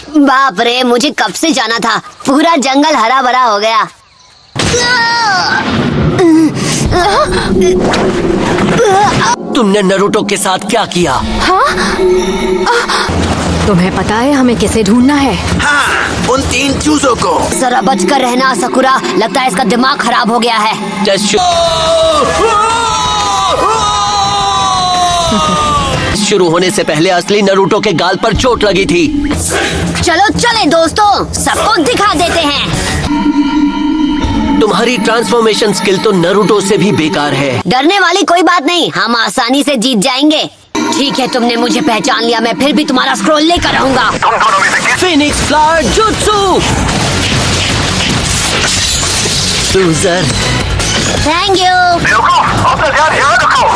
बाप रे, मुझे कब से जाना था। पूरा जंगल हरा भरा हो गया। तुमने नारुतो के साथ क्या किया? हाँ? तुम्हें पता है हमें किसे ढूंढना है? हाँ, उन 3 चूजों को। जरा बच कर रहना साकुरा, लगता है इसका दिमाग खराब हो गया है। टेस्ट शुरू होने से पहले असली नारुतो के गाल पर चोट लगी थी। चलो चले दोस्तों, सबको दिखा देते हैं। तुम्हारी ट्रांसफॉर्मेशन स्किल तो नारुतो से भी बेकार है। डरने वाली कोई बात नहीं, हम आसानी से जीत जाएंगे। ठीक है, तुमने मुझे पहचान लिया, मैं फिर भी तुम्हारा स्क्रॉल लेकर रहूंगा। Phoenix flower jutsu. Loser. Thank you. बेवकूफ, अपना ध्यान यहाँ रखो।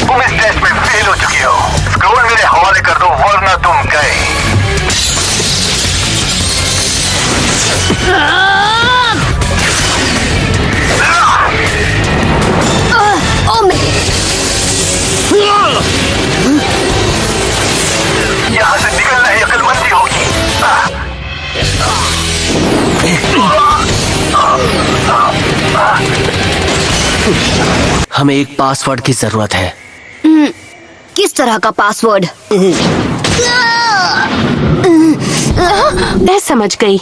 तुम इस टेस्ट में फेल हो चुकी हो। स्क्रॉल मेरे हवाले कर दो वरना तुम गए। यहाँ से निकलना ही अक्लमंदी होगी। हमें एक पासवर्ड की जरूरत है। किस तरह का पासवर्ड? मैं समझ गई।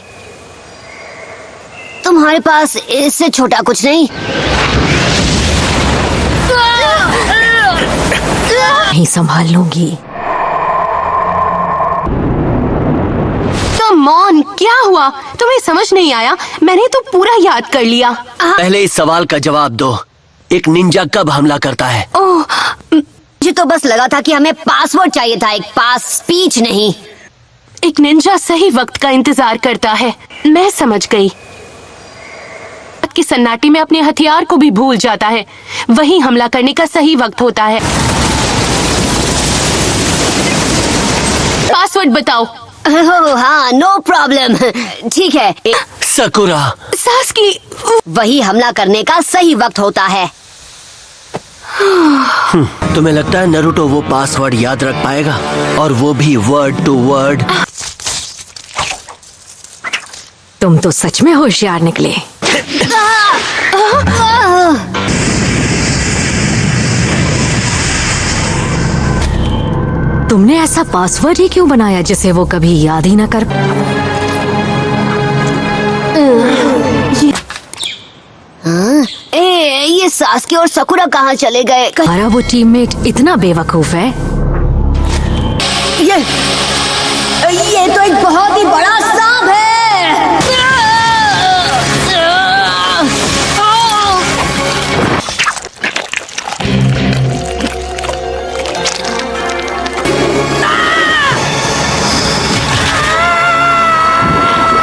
तुम्हारे पास इससे छोटा कुछ नहीं? नहीं संभाल लूंगी। कमॉन, क्या हुआ? तुम्हें समझ नहीं आया? मैंने तो पूरा याद कर लिया। पहले इस सवाल का जवाब दो, एक निंजा कब हमला करता है? ओह, मुझे तो बस लगा था कि हमें पासवर्ड चाहिए था, एक पास स्पीच नहीं। एक निंजा सही वक्त का इंतजार करता है। मैं समझ गई। कि सन्नाटे में अपने हथियार को भी भूल जाता है। वही हमला करने का सही वक्त होता है। पासवर्ड बताओ। हाँ, नो प्रॉब्लम। ठीक है। साकुरा। सास्की। वही हमला करने का सही वक्त होता है। तुम्हें लगता है नारुतो वो पासवर्ड याद रख पाएगा, और वो भी वर्ड टू वर्ड? तुम तो सच में होशियार निकले। तुमने ऐसा पासवर्ड ही क्यों बनाया जिसे वो कभी याद ही ना कर? ये सास्की और साकुरा कहाँ चले गए? हमारा वो टीममेट इतना बेवकूफ है। ये तो एक बहुत ही बड़ा सांप है।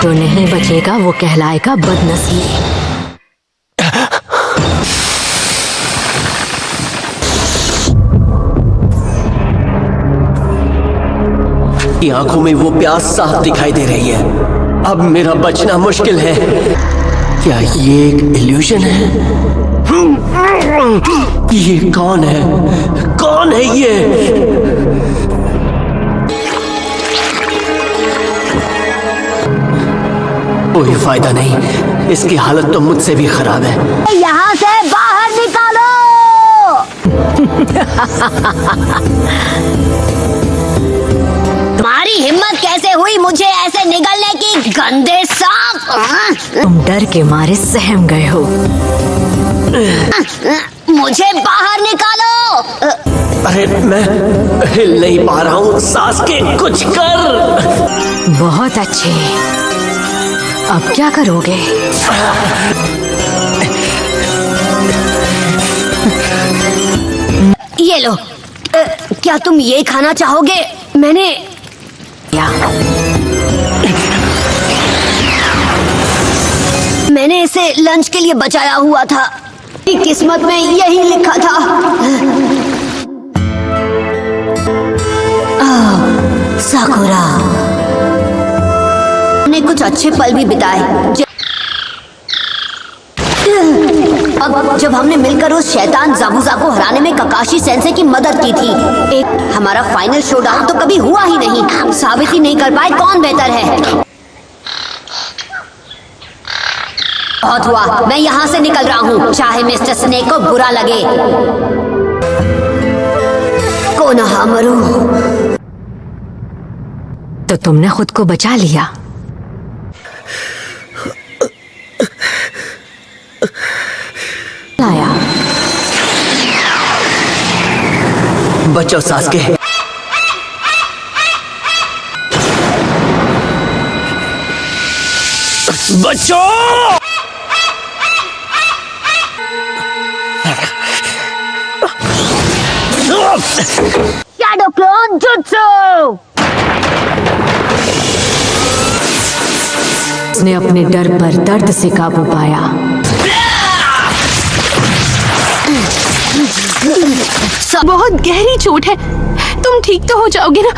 जो नहीं बचेगा वो कहलाएगा बदनसीब। की आंखों में वो प्यास साफ दिखाई दे रही है। अब मेरा बचना मुश्किल है। क्या ये एक इल्यूजन है? ये कौन है? कौन है ये? कोई फायदा नहीं, इसकी हालत तो मुझसे भी खराब है। यहाँ से बाहर निकालो। तुम्हारी हिम्मत कैसे हुई मुझे ऐसे निगलने की, गंदे सांप? तुम डर के मारे सहम गए हो। मुझे बाहर निकालो। अरे मैं हिल नहीं पा रहा हूँ। सास्के, कुछ कर। बहुत अच्छे। अब क्या करोगे? ये लो। क्या तुम ये खाना चाहोगे? मैंने इसे लंच के लिए बचाया हुआ था। किस्मत में यही लिखा था। साकुरा ने कुछ अच्छे पल भी बिताए वक्त जब हमने मिलकर उस शैतान जाबुजा को हराने में ककाशी सेंसे की मदद की थी। एक हमारा फाइनल शोडाउन तो कभी हुआ ही नहीं। हम साबित ही नहीं कर पाए कौन बेहतर है। बहुत हुआ, मैं यहाँ से निकल रहा हूँ, चाहे मिस्टर स्नेक को बुरा लगे। कोनोहामारू, तो तुमने खुद को बचा लिया। आया बचो सास्के। बचो। Shadow clone jutsu. उसने अपने डर पर दर्द से काबू पाया। बहुत गहरी चोट है, तुम ठीक तो हो जाओगे ना?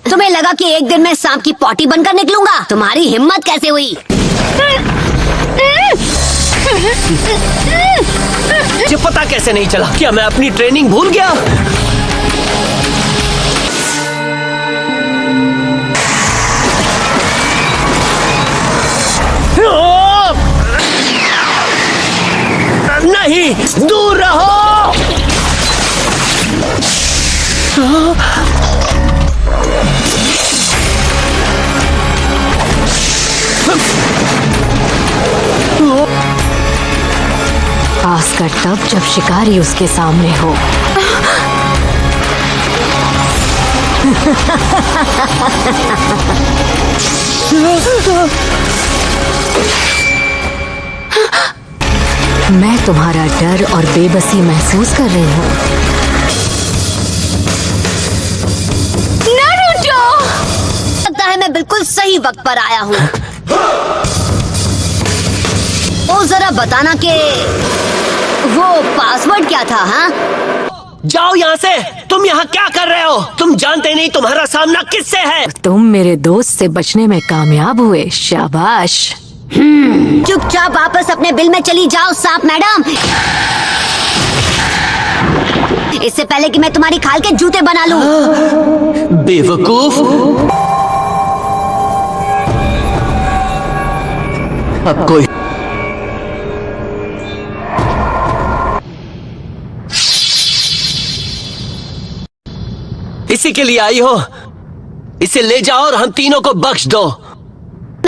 तुम्हें लगा कि एक दिन मैं सांप की पॉटी बनकर निकलूंगा? तुम्हारी हिम्मत कैसे हुई? मुझे पता कैसे नहीं चला? क्या मैं अपनी ट्रेनिंग भूल गया? नहीं, दूर रहो। खासकर तब जब शिकारी उसके सामने हो। मैं तुम्हारा डर और बेबसी महसूस कर रही हूँ। नारुतो! लगता है मैं बिल्कुल सही वक्त पर आया हूँ। ओ जरा बताना कि वो पासवर्ड क्या था? हाँ, जाओ यहाँ से। तुम यहाँ क्या कर रहे हो? तुम जानते नहीं तुम्हारा सामना किससे है। तुम मेरे दोस्त से बचने में कामयाब हुए, शाबाश। चुपचाप वापस अपने बिल में चली जाओ सांप मैडम, इससे पहले कि मैं तुम्हारी खाल के जूते बना लूं। बेवकूफ। अब कोई इसी के लिए आई हो? इसे ले जाओ और हम तीनों को बख्श दो।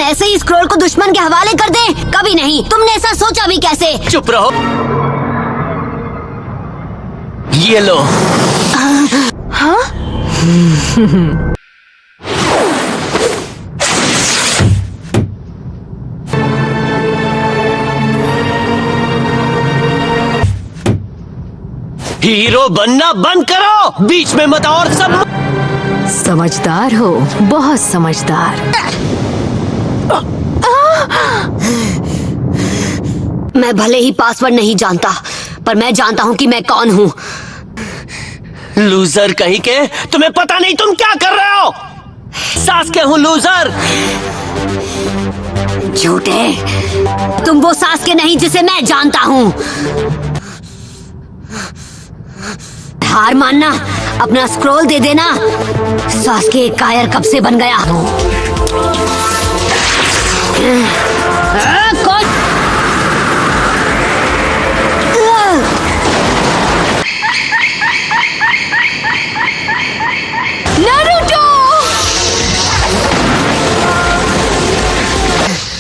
ऐसे ही स्क्रोल को दुश्मन के हवाले कर दे? कभी नहीं। तुमने ऐसा सोचा भी कैसे? चुप रहो। ये लो। हाँ? हीरो बनना बंद करो, बीच में मत। और सब समझदार हो, बहुत समझदार। मैं भले ही पासवर्ड नहीं जानता, पर मैं जानता हूँ कि मैं कौन हूँ। लूजर कहीं के। तुम्हें पता नहीं तुम क्या कर रहे हो? सास्के हूँ लूजर। झूठे, तुम वो सास्के नहीं जिसे मैं जानता हूँ। हार मानना, अपना स्क्रोल दे देना। सास्के कायर कब से बन गया? कौन? नारुतो!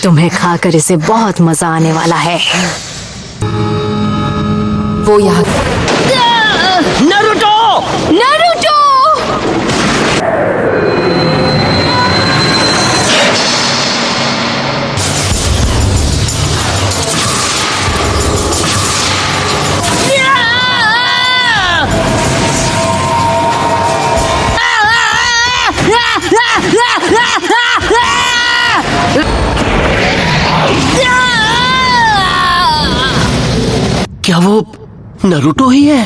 तुम्हें खाकर इसे बहुत मजा आने वाला है। वो यहाँ। नारुतो! नारुतो! क्या वो नारुतो ही है?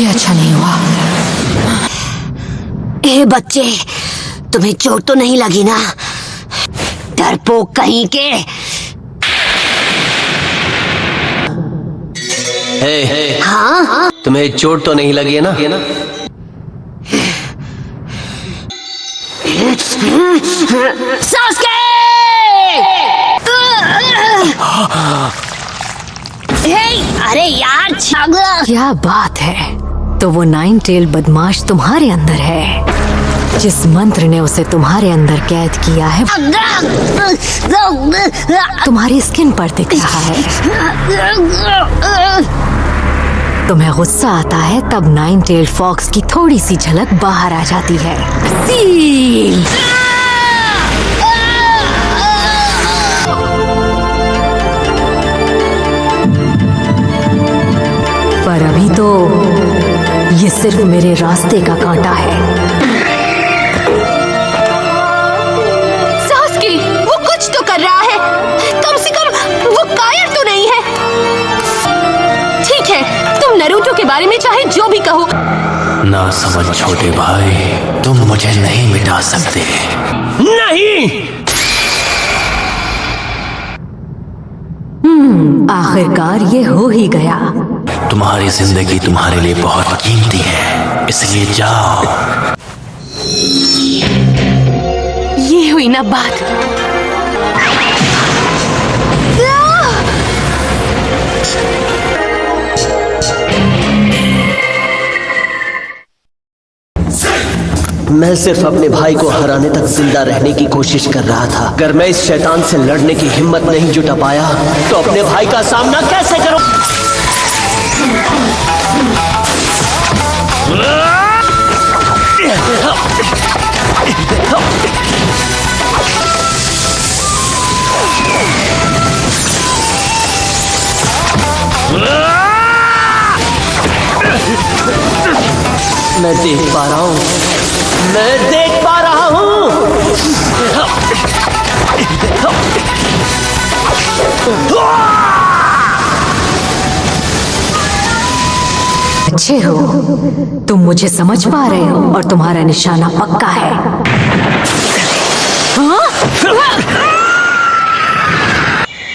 ये अच्छा नहीं हुआ। ए बच्चे, तुम्हें चोट तो नहीं लगी ना? डरपोक कहीं के। हे, हाँ, तुम्हें चोट तो नहीं लगी है ना? सास्के! अरे यार छागल! क्या बात है, तो वो नाइन टेल बदमाश तुम्हारे अंदर है। जिस मंत्र ने उसे तुम्हारे अंदर कैद किया है तुम्हारी स्किन पर दिख रहा है। तुम्हें गुस्सा आता है तब नाइन टेल फॉक्स की थोड़ी सी झलक बाहर आ जाती है। सील! पर अभी तो ये सिर्फ मेरे रास्ते का कांटा है। सास्की, वो कुछ तो कर रहा है। कम से कम वो कायर तो नहीं है। ठीक है, तुम नरूटो के बारे में चाहे जो भी कहो। ना समझ छोटे भाई, तुम मुझे नहीं मिटा सकते। नहीं! आखिरकार ये हो ही गया। तुम्हारी जिंदगी तुम्हारे लिए बहुत कीमती है, इसलिए जाओ। ये हुई ना बात। मैं सिर्फ अपने भाई को हराने तक जिंदा रहने की कोशिश कर रहा था। अगर मैं इस शैतान से लड़ने की हिम्मत नहीं जुटा पाया तो अपने भाई का सामना कैसे करूं? मैं देख पा रहा हूं, मैं देख पा रहा हूं। अच्छे हो, तुम मुझे समझ पा रहे हो और तुम्हारा निशाना पक्का है। हाँ?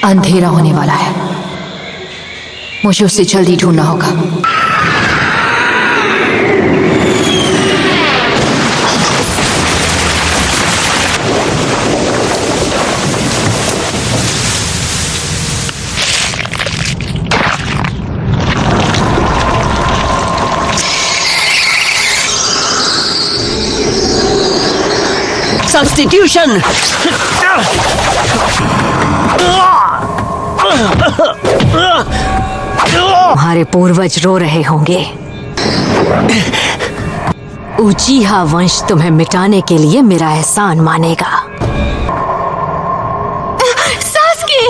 अंधेरा होने वाला है, मुझे उसे जल्दी ढूंढना होगा। सब्स्टिट्यूशन! तुम्हारे पूर्वज रो रहे होंगे। उचीहा वंश तुम्हें मिटाने के लिए मेरा एहसान मानेगा। सास्की!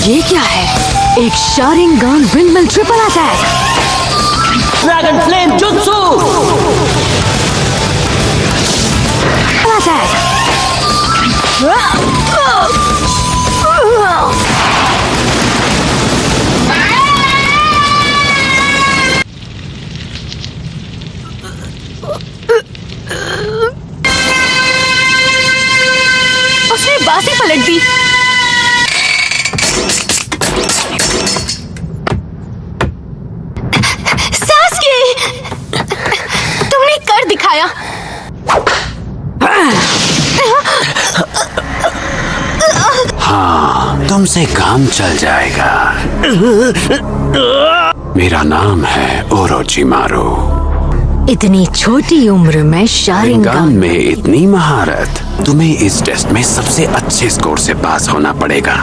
ये क्या है? एक Sharingan windmill triple attack. Dragon flame jutsu! Attack. उसने बासी पलट दी। सास्की! तुमने कर दिखाया। हाँ, तुमसे काम चल जाएगा। मेरा नाम है ओरोचिमारू। इतनी छोटी उम्र में शारिंगन शारिंगन में इतनी महारत, तुम्हें इस टेस्ट में सबसे अच्छे स्कोर से पास होना पड़ेगा।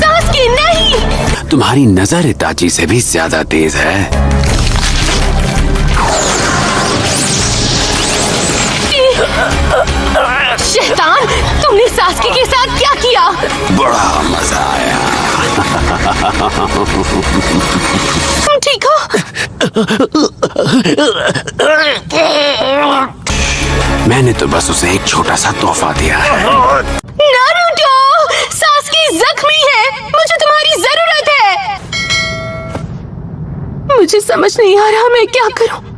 सास्की नहीं! तुम्हारी नजर इताची से भी ज्यादा तेज है। शैतान, तुमने सास्की के साथ क्या किया? बड़ा मजा आया। तुम ठीक हो? मैंने तो बस उसे एक छोटा सा तोहफा दिया है। नारुतो, सासकी जख्मी है, मुझे तुम्हारी जरूरत है। मुझे समझ नहीं आ रहा मैं क्या करूं।